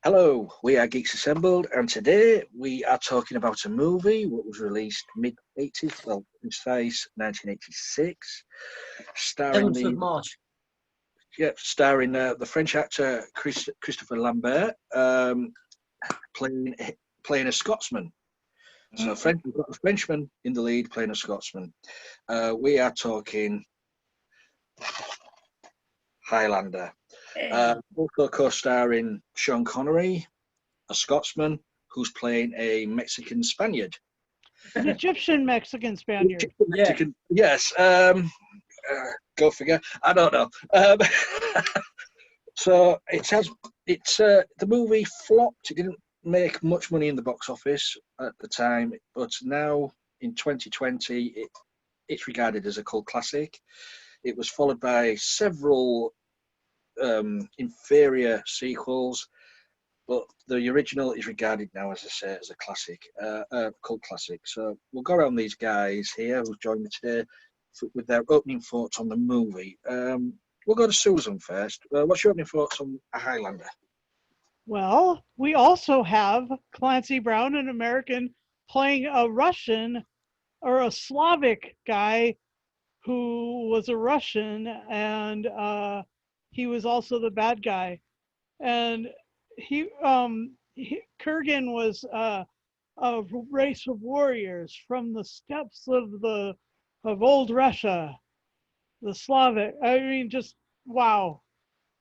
Hello, we are Geeks Assembled, and today we are talking about a movie that was released mid-80s, well, precise 1986, starring 7th of the March. the French actor Christopher Lambert, playing a Scotsman. So we've got a Frenchman in the lead playing a Scotsman. We are talking Highlander. Also co-starring Sean Connery, a Scotsman who's playing a Mexican Spaniard. An Egyptian Mexican Spaniard. Mexican, yes. Go figure. I don't know. So the movie flopped. It didn't make much money in the box office at the time, but now in 2020, it's regarded as a cult classic. It was followed by several inferior sequels, but the original is regarded now, as I say, as a classic, cult classic. So we'll go around these guys here who've joined me today with their opening thoughts on the movie. We'll go to Susan first. What's your opening thoughts on Highlander? Well, we also have Clancy Brown, an American, playing a Russian or a Slavic guy who was a Russian, and he was also the bad guy. And Kurgan was a race of warriors from the steppes of old Russia, the Slavic. I mean, just wow.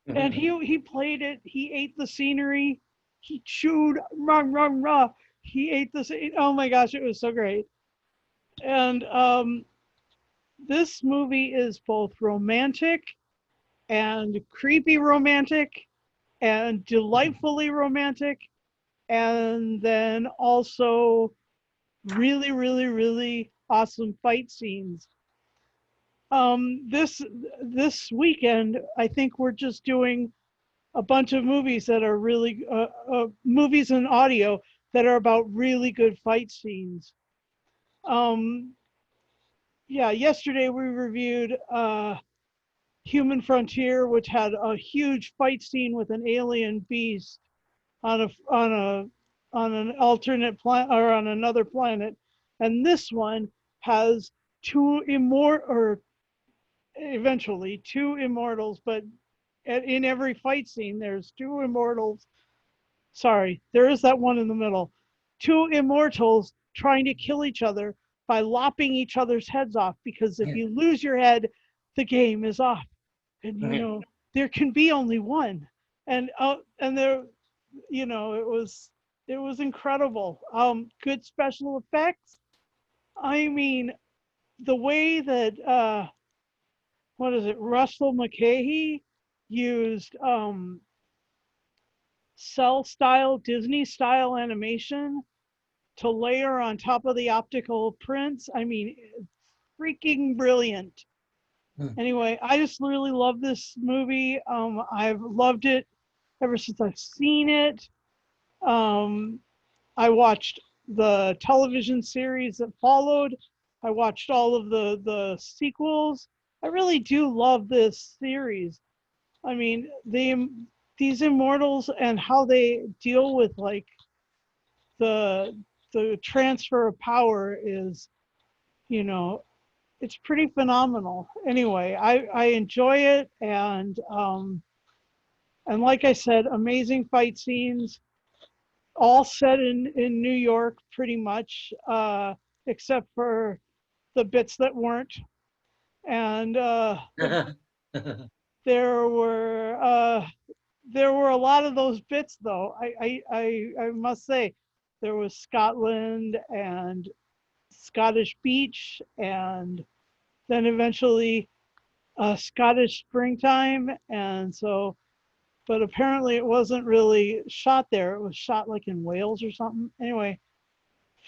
And he played it. He ate the scenery. He chewed, rah, rah, rah. He ate the. Oh my gosh, it was so great. And this movie is both romantic and creepy romantic and delightfully romantic, and then also really, really, really awesome fight scenes. This weekend, I think we're just doing a bunch of movies that are really movies and audio that are about really good fight scenes. Yesterday we reviewed Human Frontier, which had a huge fight scene with an alien beast on an alternate planet or on another planet, and this one has eventually two immortals, but in every fight scene there's two immortals. Sorry, there is that one in the middle. Two immortals trying to kill each other by lopping each other's heads off, because if you lose your head, the game is off. And there can be only one. And there, it was incredible. Good special effects. I mean, the way that Russell McKay used cell style, Disney style animation to layer on top of the optical prints. I mean, it's freaking brilliant. Anyway, I just really love this movie. I've loved it ever since I've seen it. I watched the television series that followed. I watched all of the sequels. I really do love this series. I mean, these immortals and how they deal with like the transfer of power is, it's pretty phenomenal. Anyway, I enjoy it, and like I said, amazing fight scenes, all set in New York pretty much, except for the bits that weren't. And there were a lot of those bits, though. I must say, there was Scotland and Scottish beach, and then eventually Scottish springtime. And so, but apparently it wasn't really shot there. It was shot like in Wales or something. Anyway,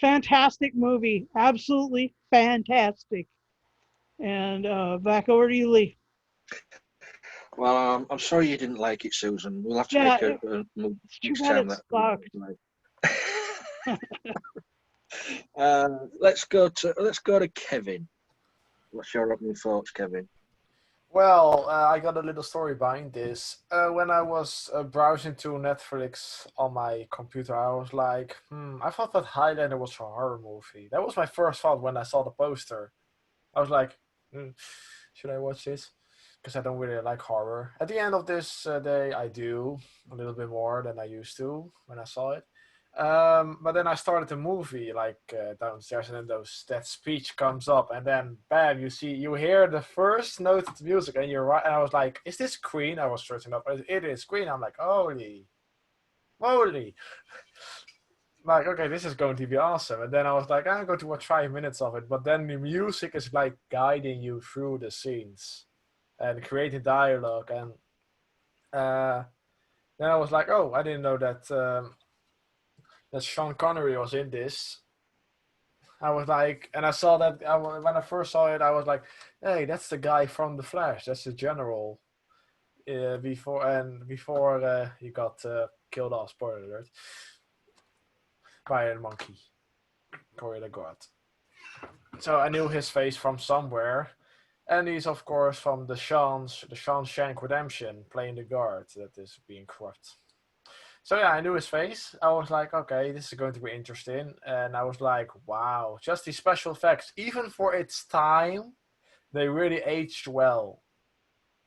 fantastic movie, absolutely fantastic. And back over to you, Lee. Well, I'm sorry you didn't like it, Susan. We'll have to make a move next time. Let's go to Kevin. What's your opening thoughts, Kevin? Well, I got a little story behind this. When I was browsing through Netflix on my computer, I was like, I thought that Highlander was a horror movie. That was my first thought when I saw the poster. I was like, should I watch this? Because I don't really like horror. At the end of this day, I do a little bit more than I used to when I saw it. But then I started the movie like downstairs, and then that speech comes up, and then bam, you hear the first note of the music, and you're right. And I was like, "Is this Queen?" I was searching up. It is Queen. I'm like, "Holy, moly!" Like, okay, this is going to be awesome. And then I was like, I'm going to watch 5 minutes of it. But then the music is like guiding you through the scenes and creating dialogue. And then I was like, oh, I didn't know that Sean Connery was in this. I was like, and I saw that when I first saw it, I was like, hey, that's the guy from The Flash. That's the general. Before he got killed off, spoiler alert, by a monkey, Corey the God. So I knew his face from somewhere, and he's of course from the Shawshank Redemption, playing the guard that is being corrupt. So yeah, I knew his face. I was like, okay, this is going to be interesting. And I was like, wow, just these special effects, even for its time, they really aged well.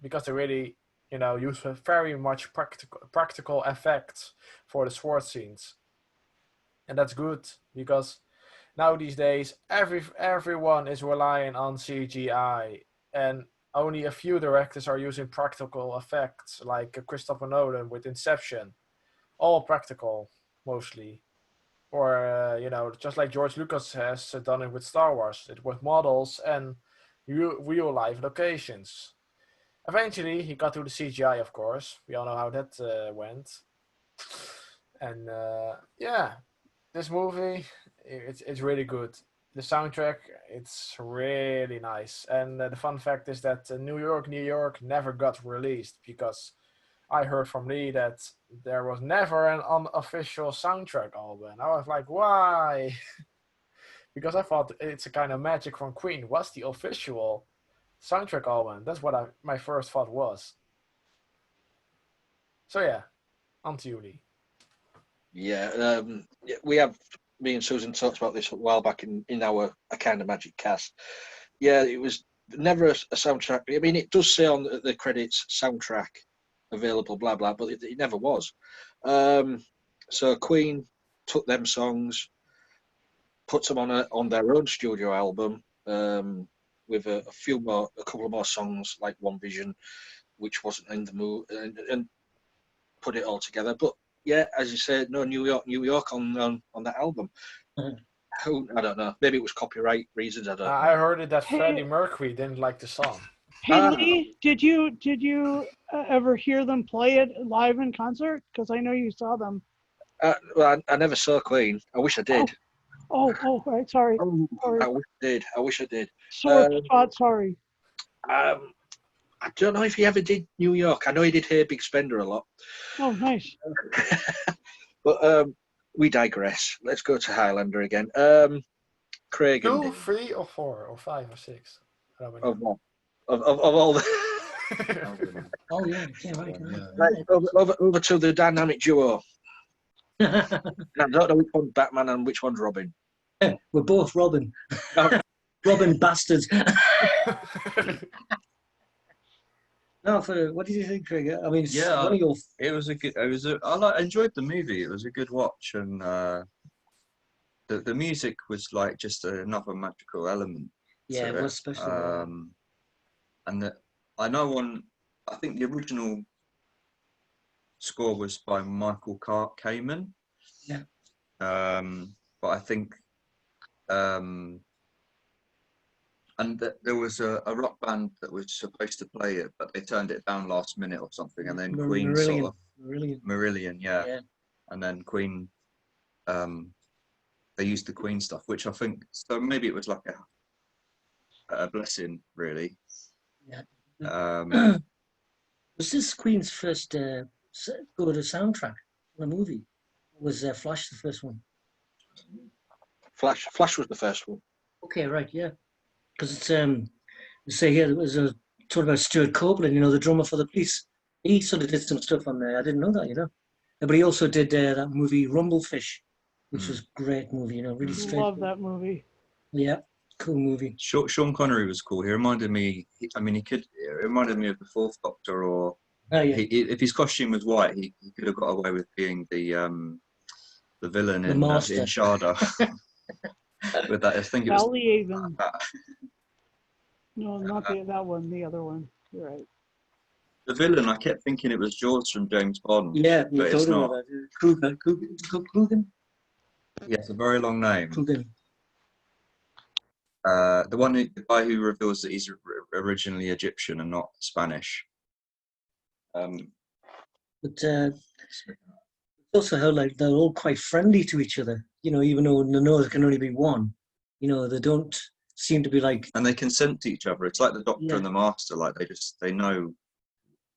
Because they really, use very much practical effects for the sword scenes. And that's good, because now these days, everyone is relying on CGI. And only a few directors are using practical effects, like Christopher Nolan with Inception. All practical, mostly. Or, just like George Lucas has done it with Star Wars. It was models and real life locations. Eventually, he got to the CGI, of course. We all know how that went. And, yeah, this movie, it's really good. The soundtrack, it's really nice. And the fun fact is that New York never got released, because I heard from Lee that there was never an unofficial soundtrack album. I was like, why? Because I thought it's a kind of magic from Queen. What's the official soundtrack album? That's what my first thought was. So yeah, on to you, Lee. Yeah, we have, me and Susan talked about this a while back in our A Kind of Magic cast. Yeah, it was never a soundtrack. I mean, it does say on the credits soundtrack available, blah blah, but it never was. So Queen took them songs, put them on their own studio album, with a couple of more songs like One Vision, which wasn't in the movie, and put it all together. But yeah, as you said, no New York on that album. I don't know. Maybe it was copyright reasons. I don't know. I heard it that Freddie Mercury didn't like the song. Hey Lee, did you ever hear them play it live in concert? Because I know you saw them. Well, I never saw Queen. I wish I did. Oh, right. Sorry. Sorry. I wish I did. Sore spot. Sorry. I don't know if he ever did New York. I know he did Hey Big Spender a lot. Oh, nice. But we digress. Let's go to Highlander again. Craig. 2, 3, or 4, or 5, or 6. Of what? Of all the. Oh yeah, right. Right, over to the dynamic duo. I don't know which one's Batman and which one's Robin. We're both Robin. Robin bastards. No, what did you think, Craig? I mean, yeah, it was a good. I enjoyed the movie. It was a good watch, and the music was like just another magical element. Yeah, it was special. And I know I think the original score was by Michael Kamen. Yeah. But I think, and there was a rock band that was supposed to play it, but they turned it down last minute or something, and then Queen Marillion, yeah. And then Queen, they used the Queen stuff, which I think, so maybe it was like a blessing, really. Yeah. Was this Queen's first go to soundtrack on a movie? Or was Flash the first one? Flash was the first one. Okay, right, yeah. Because it's they say here there was talking about Stuart Copeland, the drummer for the Police. He sort of did some stuff on there. I didn't know that, But he also did that movie Rumblefish, which was a great movie, really straight. Love that movie. Yeah, cool movie. Sean Connery was cool. He reminded me. It reminded me of the Fourth Doctor, or if his costume was white, he could have got away with being the villain in Sharda. With that, I think it was. Even. No, not that one. The other one. You're right. The villain, I kept thinking it was George from James Bond. Yeah, but it's not. Kurgan. Yeah, it's a very long name. Kurgan. The guy who reveals that he's originally Egyptian and not Spanish. But also how they're all quite friendly to each other. Even though they know there can only be one. They don't seem to be like. And they consent to each other. It's like the Doctor and the Master. Like they know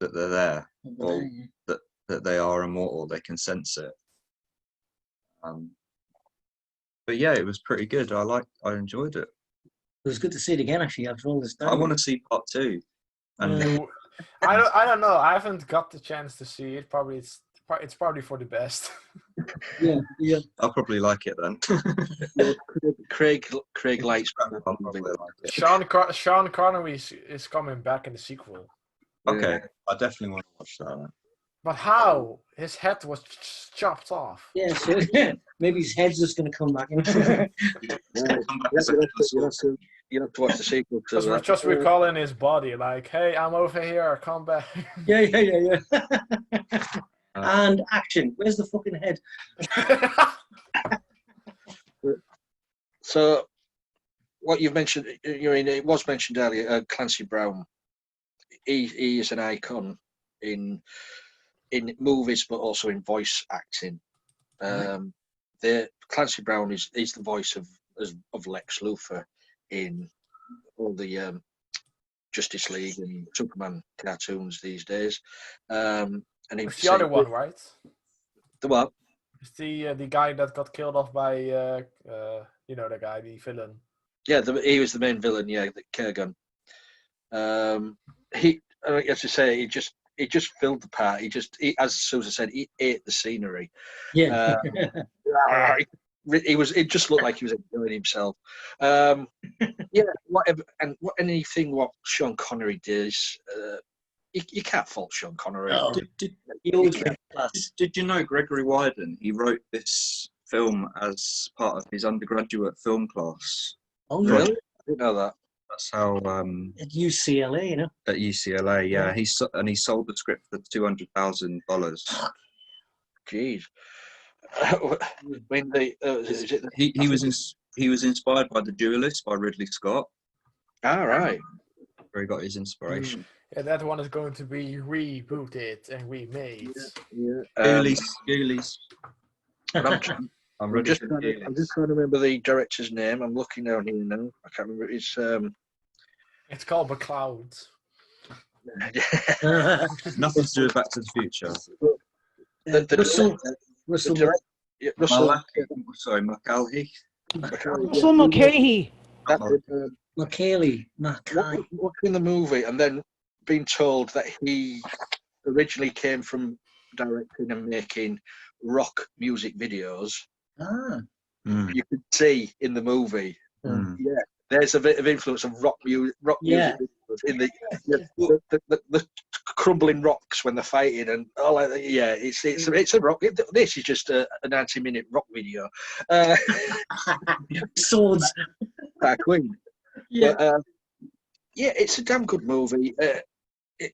that they're there, or that they are immortal. They can sense it. But yeah, it was pretty good. I enjoyed it. It was good to see it again, actually, after all this time. I want to see part 2. And I don't know. I haven't got the chance to see it. It's probably for the best. Yeah. I'll probably like it then. Craig likes. Sean Connery is coming back in the sequel. Okay, I definitely want to watch that. But how? His head was chopped off. Yeah, so maybe his head's just going to come back. You have to watch the sequel. Because we're just recalling his body, like, hey, I'm over here, come back. Yeah. And action. Where's the fucking head? So, what you've mentioned, it was mentioned earlier, Clancy Brown. He is an icon in movies, but also in voice acting. Clancy Brown is the voice of Lex Luthor in all the Justice League and Superman cartoons these days. And it's the other one, right? The what? It's the guy that got killed off by the guy, the villain. Yeah, he was the main villain. Yeah, the Kurgan. He, as I say, he just filled the part. As Susan said, he ate the scenery. Yeah. It just looked like he was enjoying himself. Yeah, whatever, and anything what Sean Connery does, you can't fault Sean Connery. Oh. Did you know Gregory Wyden? He wrote this film as part of his undergraduate film class. Oh, really? I didn't know that. That's how. At UCLA, At UCLA, yeah. He sold the script for $200,000. Jeez. When he was inspired by The Duelist by Ridley Scott. All right. Where he got his inspiration. Yeah, that one is going to be rebooted and remade. Yeah. Ghoulies. I'm just trying to remember the director's name. I'm looking down here now. I can't remember. It's called MacLeod. Nothing to do with Back to the Future. Russell Mulcahy. Watching the movie and then being told that he originally came from directing and making rock music videos. You could see in the movie. Yeah, there's a bit of influence of rock music in the crumbling rocks when they're fighting and all like that. Yeah, it's a rock. This is just a 90-minute rock video. Swords. Queen. Yeah. But, yeah, it's a damn good movie.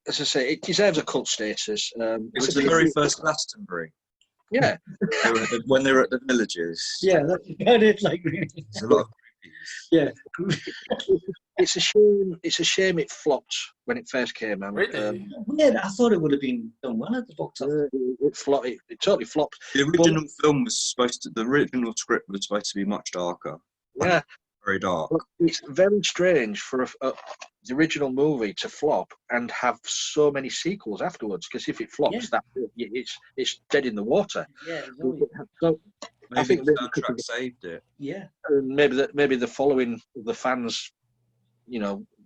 As I say, it deserves a cult status. It was the very first Glastonbury. Yeah. When they were at the villages. Yeah, that's about it. Like, really. There's a lot of yeah. It's a shame. It's a shame it flopped when it first came out. Really? Yeah, I thought it would have been done well at the box office. It flopped. It totally flopped. The original film was the original script was supposed to be much darker. Yeah. Very dark. But it's very strange for the original movie to flop and have so many sequels afterwards. Because if it flops, it's dead in the water. Yeah. So Maybe I think the soundtrack saved it. Yeah. Maybe the following the fans,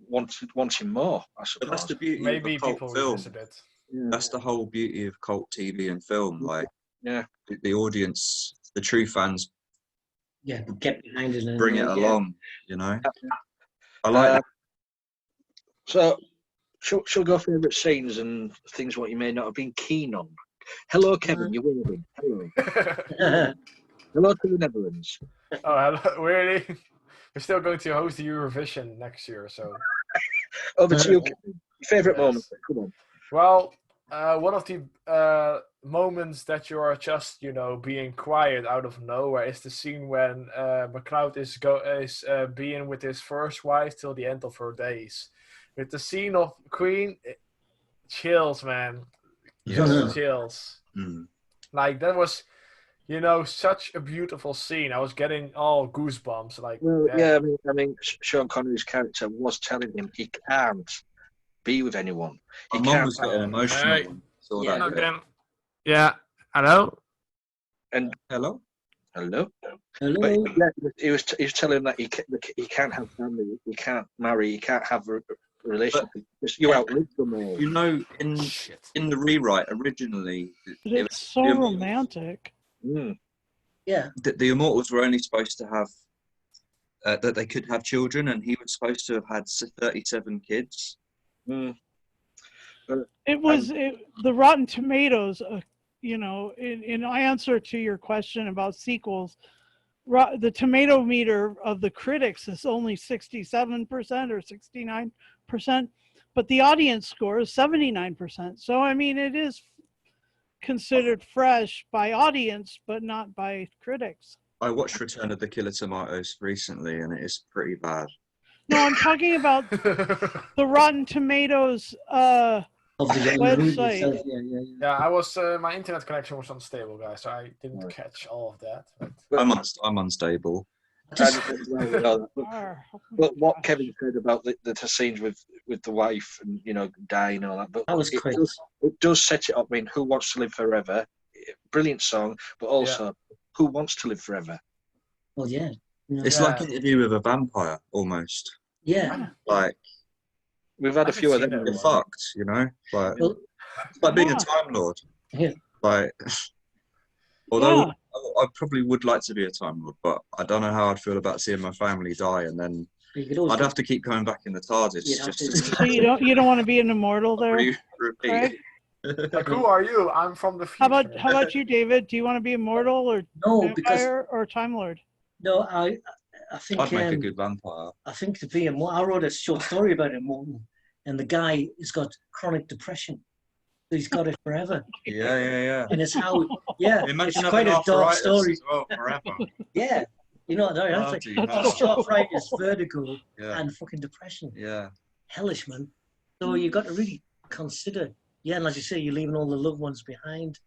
wanting more, I But that's suppose. the beauty Maybe of a people cult film. revisit it. That's the whole beauty of cult TV and film. Like, Yeah. the audience, the true fans, get behind it and bring it along. You know, I like that. So, shall we go favourite scenes and things what you may not have been keen on? Hello, Kevin. You're winning. Hello. Hello to the Netherlands. Oh, hello, really? We're still going to host the Eurovision next year, so. Over to you, Kevin. Your favourite Yes. moment. Come on. Well, one of the moments that you are just, being quiet out of nowhere is the scene when MacLeod is being with his first wife till the end of her days. With the scene of Queen, chills, man. Just chills. Like, that was, such a beautiful scene. I was getting all goosebumps. Like, I mean, Sean Connery's character was telling him he can't be with anyone. My mum was getting emotional. Hey. Saw Yeah, that bit. yeah. Hello. And Hello. But he was telling him that he can't have family, he can't marry, he can't have a relationship. You outlive them all. In the rewrite originally, But it's so romantic. Yeah. The Immortals were only supposed to have that they could have children, and he was supposed to have had 37 kids. It was the Rotten Tomatoes. In answer to your question about sequels, the tomato meter of the critics is only 67% or 69%, but the audience score is 79%. So, I mean, it is considered fresh by audience, but not by critics. I watched Return of the Killer Tomatoes recently, and it is pretty bad. No, I'm talking about the Rotten Tomatoes website. Yeah, I was my internet connection was unstable, guys, so I didn't catch all of that. But I'm unstable. But what Kevin said about the scenes with the wife and dying and all that, but that was great. It does set it up. I mean, Who Wants to Live Forever? Brilliant song, but also Who Wants to Live Forever? Well, yeah. It's like Interview with a Vampire almost. Yeah. Like, we've had a few of them. They're fucked, Like, it's like being a Time Lord. Yeah. Like, although I probably would like to be a Time Lord, but I don't know how I'd feel about seeing my family die, and then I'd have to keep going back in the TARDIS So you don't want to be an immortal there? Repeat. Right? Like, who are you? I'm from the future. How about you, David? Do you want to be immortal or vampire or Time Lord? No, I think I'd make a good vampire. I think to be immortal. I wrote a short story about immortal, and the guy has got chronic depression. So he's got it forever. Yeah. And it's how, it's quite a dark story. Well, forever. Yeah. That's arthritis, vertigo, and fucking depression. Yeah. Hellish, man. So you've got to really consider, and as you say, you're leaving all the loved ones behind.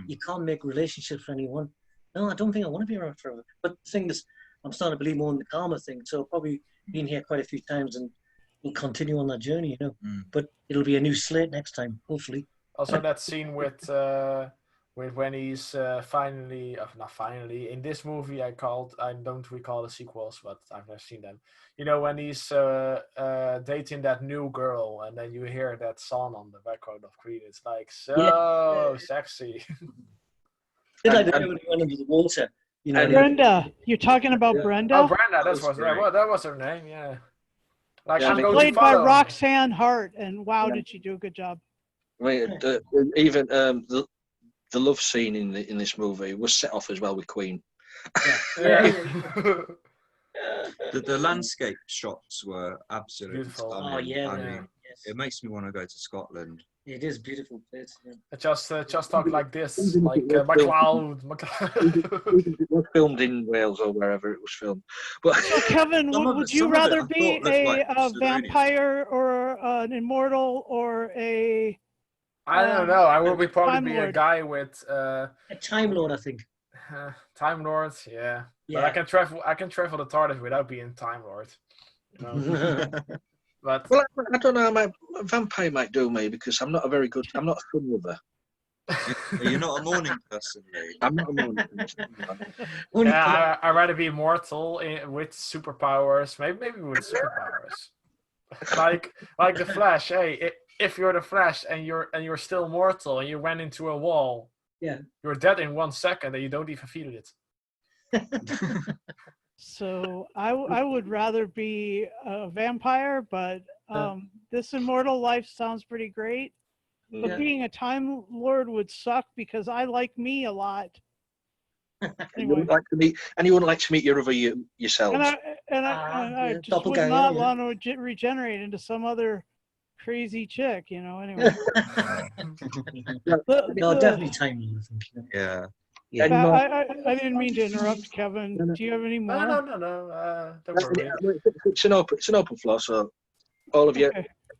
You can't make relationships for anyone. No, I don't think I want to be around forever. But the thing is, I'm starting to believe more in the karma thing. So probably been here quite a few times and we'll continue on that journey, But it'll be a new slate next time, hopefully. Also, that scene with when he's not finally in this movie. I don't recall the sequels, but I've never seen them. When he's dating that new girl, and then you hear that song on the background of Queen. It's like so sexy. Like when he went under the water. Brenda, you're talking about Brenda? Oh, Brenda, that was her name. Yeah. Like, played by Roxanne Hart, and wow, did she do a good job? I mean, even the love scene in this movie was set off as well with Queen. Yeah. The landscape shots were absolutely beautiful. stunning. Oh yeah, it makes me want to go to Scotland. It is beautiful place. Yeah. Just talk like this, like MacLeod. It was filmed in Wales or wherever it was filmed. But so Kevin, would you rather be a vampire or an immortal or a? I don't know. I will probably be a guy with a Time Lord, I think. Time Lord, yeah. But I can travel the TARDIS without being Time Lord. But I don't know. A vampire might do me because I'm not a fun lover. You're not a morning person, mate. I'm not a morning person. I'd rather be immortal with superpowers. Maybe with superpowers. like the Flash. Hey, if you're the Flash and you're still mortal and you ran into a wall, you're dead in 1 second and you don't even feel it. So I would rather be a vampire, but this immortal life sounds pretty great. But being a Time Lord would suck because I like me a lot. You wouldn't like to meet, and you wouldn't like to meet your other yourselves. And I just would not want to regenerate into some other crazy chick, you know. Anyway. No, definitely Time Lord. Yeah. I didn't mean to interrupt, Kevin. Do you have any more? No. Don't worry. It's an open floor, so all of your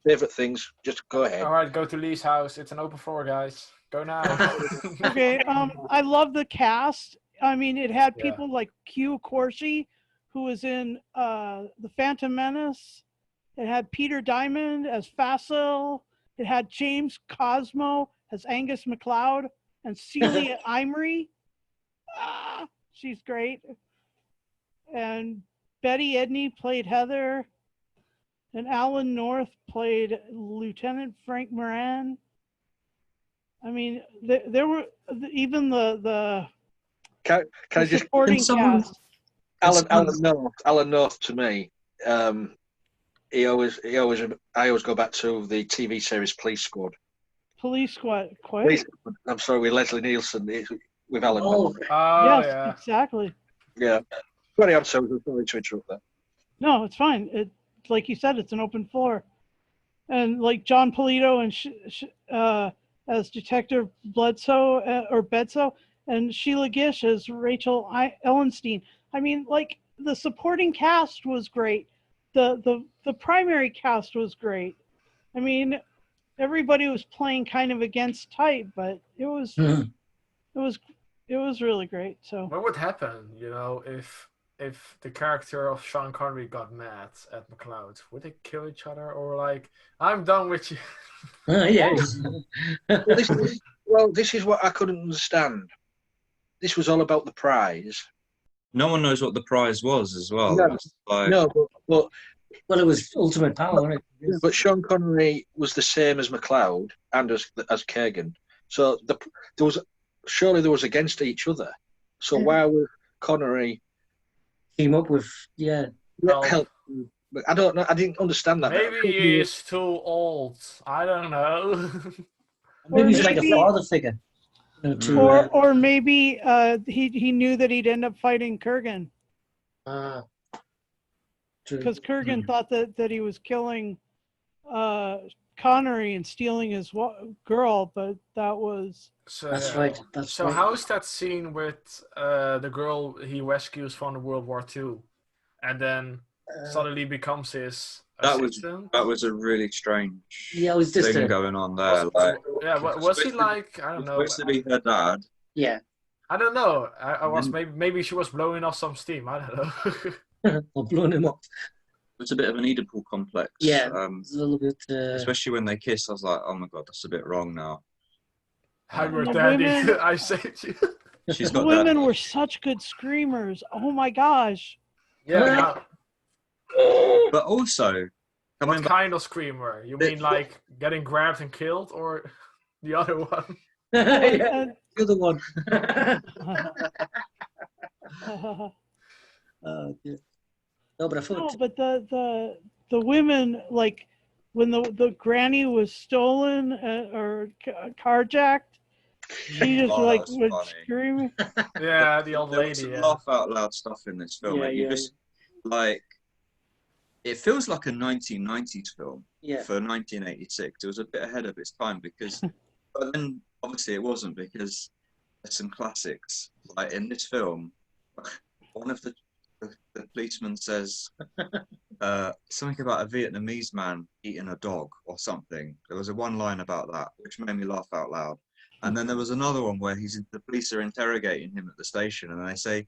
favorite things, just go ahead. All right, go to Lee's house. It's an open floor, guys. Go now. Okay. I love the cast. I mean, it had people like Q Corsi, who was in The Phantom Menace. It had Peter Diamond as Facile. It had James Cosmo as Angus MacLeod and Celia Imrie. She's great. And Betty Edney played Heather. And Alan North played Lieutenant Frank Moran. I mean, there were even the Can I just supporting cast. Alan North to me, I always go back to the TV series Police Squad. Police Squad, I'm sorry, with Leslie Nielsen, with Alan North. Yes, exactly. Yeah. Sorry, I'm sorry to interrupt that. No, it's fine. Like you said, it's an open floor, and like John Polito and as Detective Bledsoe or Bedsoe, and Sheila Gish as Rachel Ellenstein. I mean, like the supporting cast was great. The primary cast was great. I mean, everybody was playing kind of against type, but it was really great. So what would happen, you know, if the character of Sean Connery got mad at MacLeod? Would they kill each other, or like, I'm done with you? This is what I couldn't understand. This was all about the prize. No one knows what the prize was as well. But it was ultimate power, wasn't it? But Sean Connery was the same as MacLeod and as Kurgan. So surely there was against each other. So why would Connery team up with help? I don't know. I didn't understand that. Maybe he is too old. I don't know. Maybe he's like a father figure. Or maybe he knew that he'd end up fighting Kurgan. Because Kurgan thought that he was killing Connery and stealing his girl, but that was... That's right. How's that scene with the girl he rescues from World War II and then suddenly becomes his assistant? That was a really strange thing going on there. Was he like, I don't know. Supposed to be her dad. Yeah. I don't know. I was maybe she was blowing off some steam. I don't know. Or blowing him up. It's a bit of an Oedipal complex. Yeah, it's a little bit. Especially when they kiss, I was like, oh my god, that's a bit wrong now. Hi, daddy. I saved you. The women were such good screamers. Oh my gosh. Yeah. But also, what kind of screamer? You mean like getting grabbed and killed, or the other one? The other one. Yeah. No, but I thought. No, but the women, like when the granny was stolen or carjacked, she just would scream. Yeah, the old lady. There was some laugh out loud stuff in this film. Just like, it feels like a 1990s film for 1986. It was a bit ahead of its time because, but then obviously it wasn't, because there's some classics. Like in this film, one of the policeman says something about a Vietnamese man eating a dog or something. There was one line about that which made me laugh out loud. And then there was another one where the police are interrogating him at the station, and they say,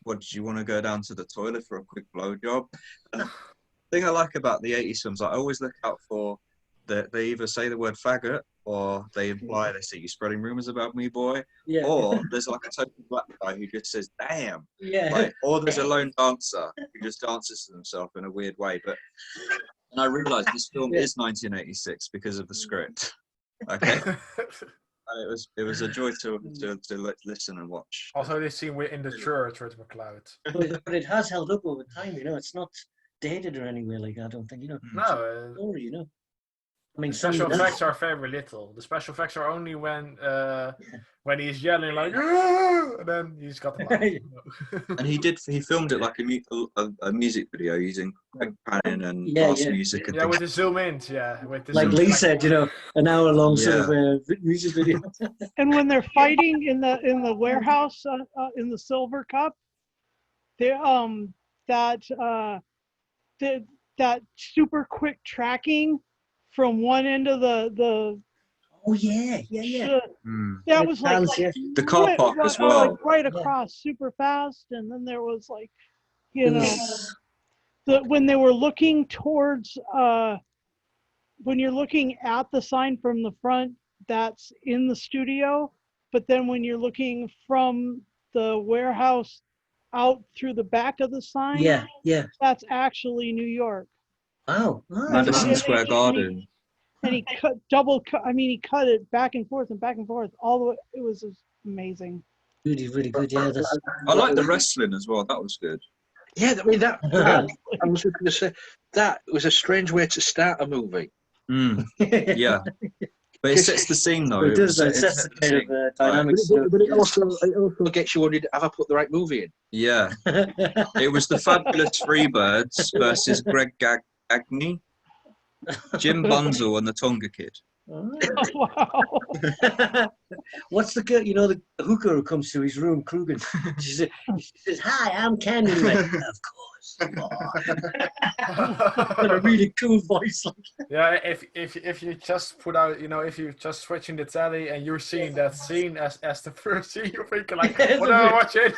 "What, did you want to go down to the toilet for a quick blowjob?" The thing I like about the 80s films, I always look out for they either say the word faggot, or they imply, they say, "You spreading rumors about me, boy," or there's like a total black guy who just says "damn," or there's a lone dancer who just dances to himself in a weird way. But And I realised this film is 1986 because of the script. Okay. And it was a joy to listen and watch. Also, this scene in the church with MacLeod. But it has held up over time, you know. It's not dated or anywhere like that, I don't think, you know. No. Story, you know. I mean, the special effects are very little. The special effects are only when he's yelling like, "Aah!" and then he's got the laugh. And he filmed it like a music video using panning and fast music. And with the zoom ins, with the like Lee said, you know, an hour-long sort of music video. And when they're fighting in the warehouse in the Silver Cup, they that super quick tracking from one end of the that was like the car park as well, like right across super fast. And then there was like, you know, when they were looking towards when you're looking at the sign from the front, that's in the studio, but then when you're looking from the warehouse out through the back of the sign, that's actually New York. Wow. Madison Square Garden. And he cut it back and forth all the way. It was amazing. Really, really good. Yeah, I like the wrestling as well. That was good. Yeah, I mean that. I was going to say that was a strange way to start a movie. Yeah, but it sets the scene though. It does. It sets the kind of dynamics. But it also gets you wondering, have I put the right movie in? Yeah, it was the Fabulous Freebirds versus Greg Gagne, Jim Bunzel, and the Tonga Kid. Oh, wow. What's the girl? You know, the hooker who comes to his room, Kurgan. She says, "Hi, I'm Ken." Of course. Got a really cool voice. Yeah, if you just put out, you know, if you just switching the telly and you're seeing that scene as the first scene, you're thinking like, "What am I watching?"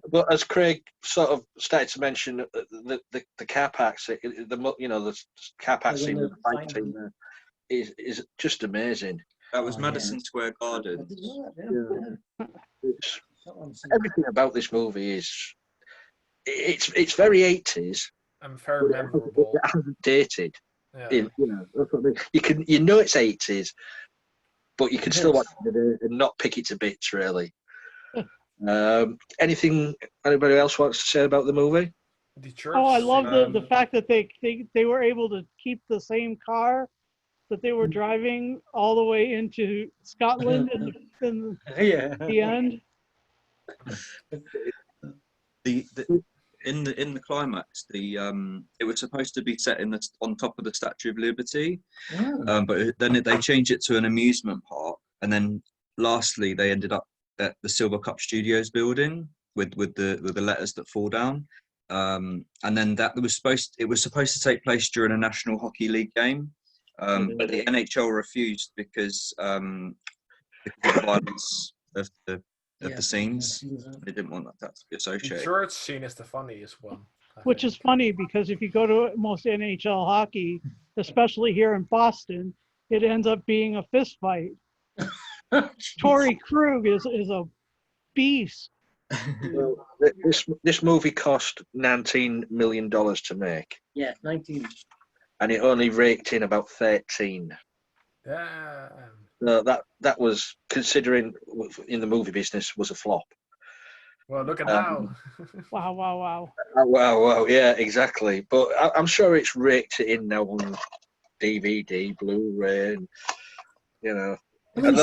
But as Craig sort of started to mention, the car park scene, the car park scene with the fight team there is just amazing. That was Madison Square Garden. Everything about this movie it's very 80s and very memorable. It hasn't dated. Yeah. You know it's 80s, but you can still watch it and not pick it to bits really. Anything anybody else wants to say about the movie? The church. Oh, I love the fact that they were able to keep the same car that they were driving all the way into Scotland in the end. In the climax, it was supposed to be set on top of the Statue of Liberty, but then they changed it to an amusement park, and then lastly they ended up at the Silver Cup Studios building with the letters that fall down, and then it was supposed to take place during a National Hockey League game, but the NHL refused because of the violence of the scenes. They didn't want that to be associated. The church scene is the funniest one. Which is funny because if you go to most NHL hockey, especially here in Boston, it ends up being a fist fight. Torrey Krug is a beast. Well, this movie cost $19 million to make. Yeah, 19. And it only raked in about 13. Damn. That was, considering in the movie business, was a flop. Well, look at now. Wow. Wow, yeah, exactly. But I'm sure it's raked it in now on DVD, Blu-ray, and, you know. And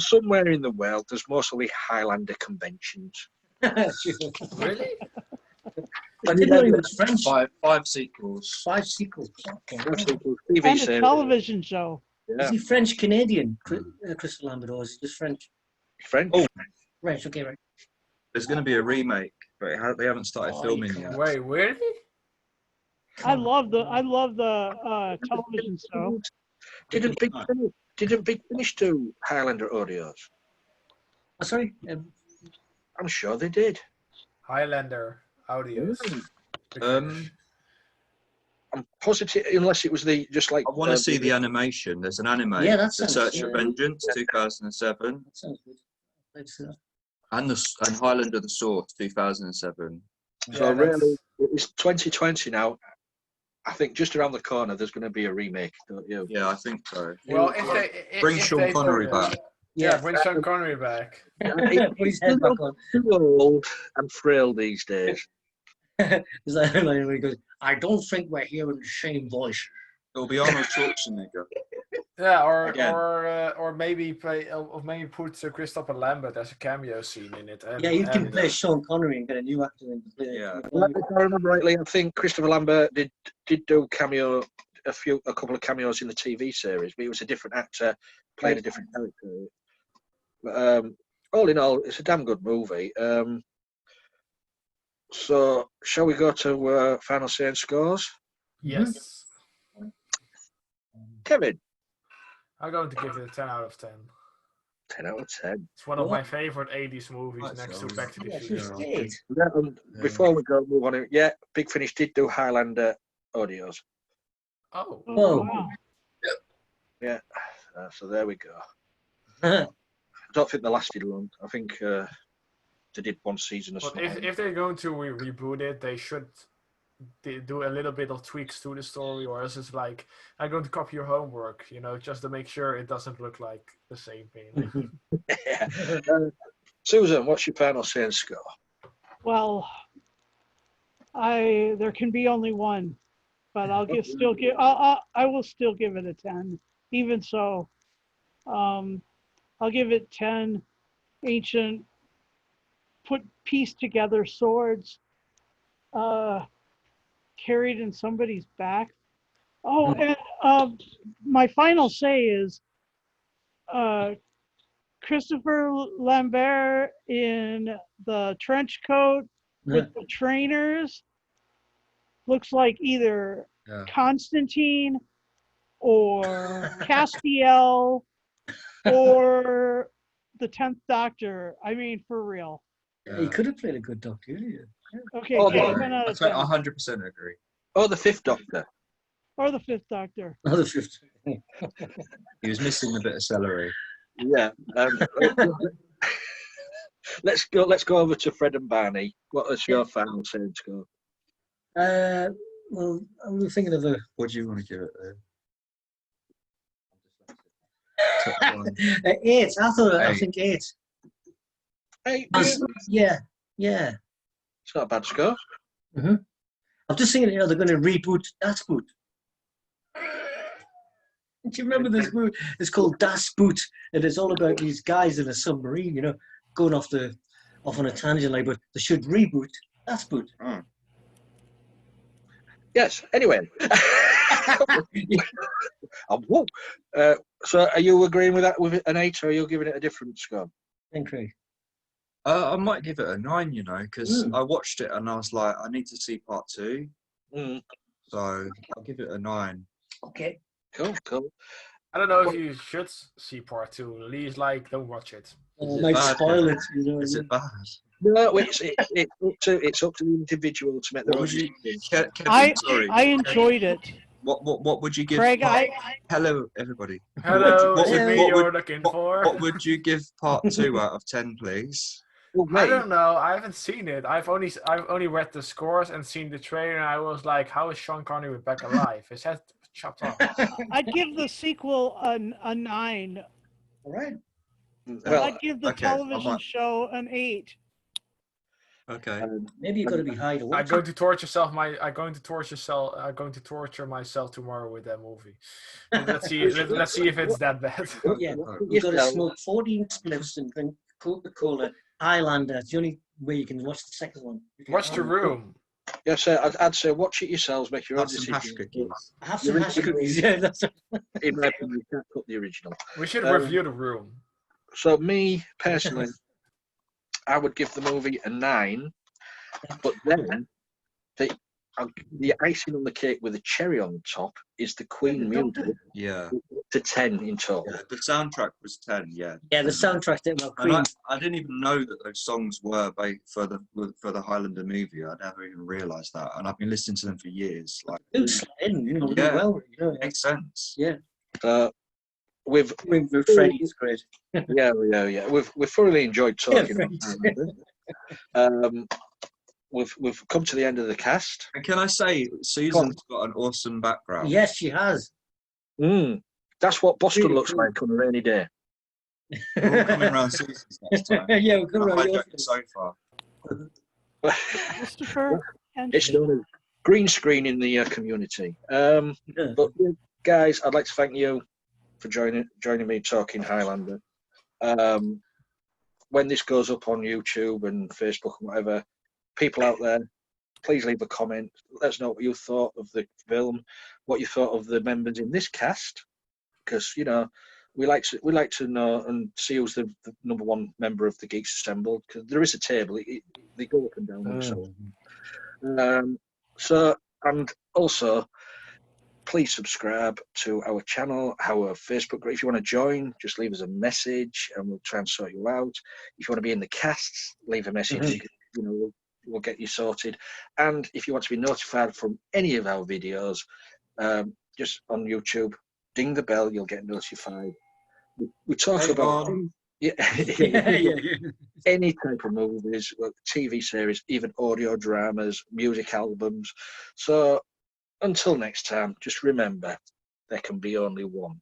somewhere in the world, there's mostly Highlander conventions. Really? I didn't know he was French. Five sequels. 5 sequels. TV and a television show. Yeah. Is he French Canadian, Crystal Lambert, or is he just French? French. Oh, right. Okay, right. There's going to be a remake, but they haven't started filming yet. Wait, really? I love the television show. Didn't Big Finish do Highlander audios? Oh, sorry. I'm sure they did. Highlander audios. I'm positive, unless it was just like. I want to see the animation. There's an anime. Yeah, that's The Search for Vengeance, 2007. That sounds good. And Highlander the Sword, 2007. So really, it's 2020 now. I think just around the corner there's going to be a remake, don't you? Yeah, I think so. Well, if Bring if Sean they Connery do, back. Yeah, bring Sean Connery back. Put his head back on. Too old and frail these days. Is that like when he goes, I don't think we're hearing the same voice. It'll be Arnold Schwarzenegger. Yeah, Again. or maybe put Christopher Lambert as a cameo scene in it. Yeah, you can play Sean Connery and get a new actor in to play. Yeah. If I remember rightly, I think Christopher Lambert did do a couple of cameos in the TV series, but he was a different actor, played a different character. But, all in all, it's a damn good movie. So, shall we go to final say and scores? Yes. Kevin? I'm going to give it a 10 out of 10. 10 out of 10. It's one of my favorite 80s movies next to Back to the Future. Before we go move on, Big Finish did do Highlander audios. Oh. Wow. Yeah, so there we go. I don't think they lasted long. I think they did one season of But if they're going to reboot it, they should do a little bit of tweaks to the story, or else it's like, I'm going to copy your homework, just to make sure it doesn't look like the same thing. Yeah. Susan, what's your final say and score? Well, there can be only one, but I will still give it a 10. Even so, I'll give it 10 ancient pieced together swords carried in somebody's back. Oh, and my final say is Christopher Lambert in the trench coat with the trainers looks like either Constantine or Castiel or the 10th Doctor. I mean, for real. He could have played a good Doctor. Okay, I 100% agree. Oh, the 5th Doctor. Or the 5th Doctor. Oh, the 5th. He was missing a bit of celery. Yeah. Let's go over to Fred and Barney. What is your final say and score? Well, I'm thinking of what do you want to give it? 8. I think 8. 8. Yeah. It's not a bad score. Mm-hmm. I'm just thinking, they're going to reboot Das Boot. Do you remember this movie? It's called Das Boot, and it's all about these guys in a submarine, going off on a tangent, but they should reboot Das Boot. Mm. Yes. Anyway. So, are you agreeing with that with an 8, or are you giving it a different score? Thank you. I might give it a 9, because I watched it and I was like, I need to see part 2. Mm. So I'll give it a 9. Okay. Cool. I don't know if you should see part 2. Lee's like, don't watch it. Might spoil it. Is it bad? No, it's up to the individual to make their own decision. Kevin, I enjoyed it. What would you give? Craig, Hello, everybody. Hello, you're looking for? What would you give part 2 out of 10, please? Well, I don't know. I haven't seen it. I've only read the scores and seen the trailer, and I was like, how is Sean Connery back alive? His head chopped off. I'd give the sequel a 9. All right. Well, I'd give the television show an 8. Okay. Maybe you've got to be high to watch. I'm going to torture myself tomorrow with that movie. Let's see if it's that bad. Yeah, you've got to smoke 14 spliffs and drink Coca-Cola. Highlander. It's the only way you can watch the second one. Watch The Room. Yes, I'd say watch it yourselves, make your own decision. Have some hash cookies. Yeah, that's right. In my opinion, you can't cut the original. We should review The Room. So me, personally, I would give the movie a 9, but then the icing on the cake with a cherry on top is the Queen music. Yeah. To 10 in total. Yeah, the soundtrack was 10. Yeah. Yeah, the soundtrack did well. Queen. I didn't even know that those songs were for the Highlander movie. I never even realised that, and I've been listening to them for years. Like, really well. Makes sense. Yeah. With Freddie is great. Yeah. We've thoroughly enjoyed talking about Highlander. we've come to the end of the cast. And can I say, Susan's got an awesome background. Yes, she has. That's what Boston Really looks cool. like on a rainy day. We're all coming round Susan's next time. Yeah, we're coming around yours. So far. Christopher and It's known as green screen in the community. But guys, I'd like to thank you for joining me talking Highlander. When this goes up on YouTube and Facebook and whatever, people out there, please leave a comment. Let us know what you thought of the film, what you thought of the members in this cast, because we like to know and see who's the number one member of the Geeks Assembled, because there is a table. They go up and down. So, and also, please subscribe to our channel, our Facebook group. If you want to join, just leave us a message and we'll try and sort you out. If you want to be in the casts, leave a message. We'll get you sorted. And if you want to be notified from any of our videos, just on YouTube, ding the bell, you'll get notified. We talk about any type of movies, TV series, even audio dramas, music albums. So until next time, just remember, there can be only one.